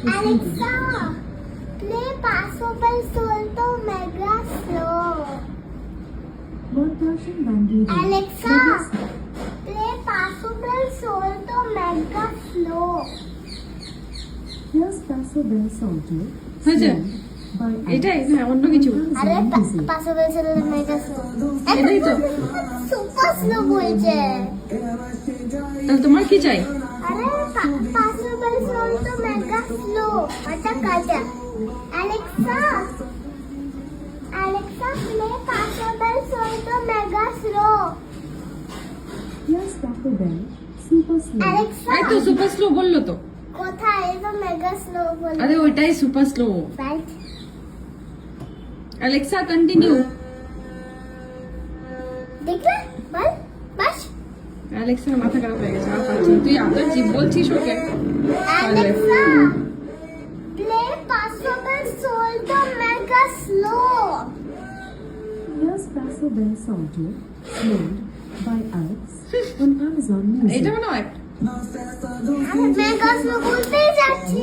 Alexa, play Paso del Solto Mega Slow. Alexa, play Paso del Solto Mega Slow. Here's Paso del Solto. হয়েছে By এটাই না অন্য কিছু আরে Paso del Solto Mega Slow. এটাই তো সুপার স্লো বলছে। তাহলে তোমার কি চাই আরে Paso del Solto Mega Slow. আচ্ছা কাটা। Alexa, play Paso del Solto Mega Slow. Here's Taco Bell. Super slow. Alexa, এই তো সুপার স্লো বললো তো কোথায় এটা মেগা স্লো বলে? আরে ওইটাই super slow right. Alexa continue দেখলে বল বাস। অ্যালেক্সার মাথা খারাপ হয়ে গেছে আর পাচ্ছি না। তুই এত জিপ বলছিস ওকে Alexa, play Paso del Solto Mega Slow. Here's Paso del Solto. Made by Alex on Amazon Music. এটা মনে হয় আমি মেগা স্লো বলতে যাচ্ছি।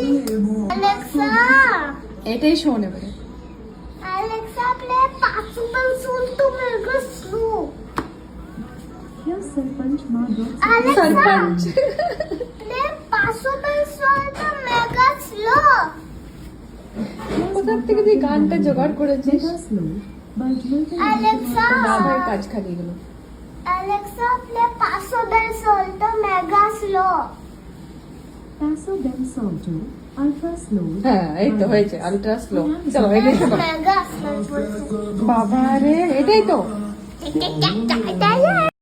Alexa, এটাই শোন এবারে Alexa, play Paso del Solto Mega Slow. Here's Sarpanch Madhav. Alexa, sarpanch play Paso del Solto Mega Slow. কোথা থেকে তুই গানটা জোগাড় করেছিস Mega slow by Jyotirmay Alexa, বাবার কাজ খালিয়ে গেল Alexa, play Paso del Solto Mega Slow. Paso del Solto. Ultra slow. হ্যাঁ এই তো হয়েছে আলট্রা স্লো চলো এটাই শোনো Mega Slow বলছে। বাবা রে এটাই তো টাটা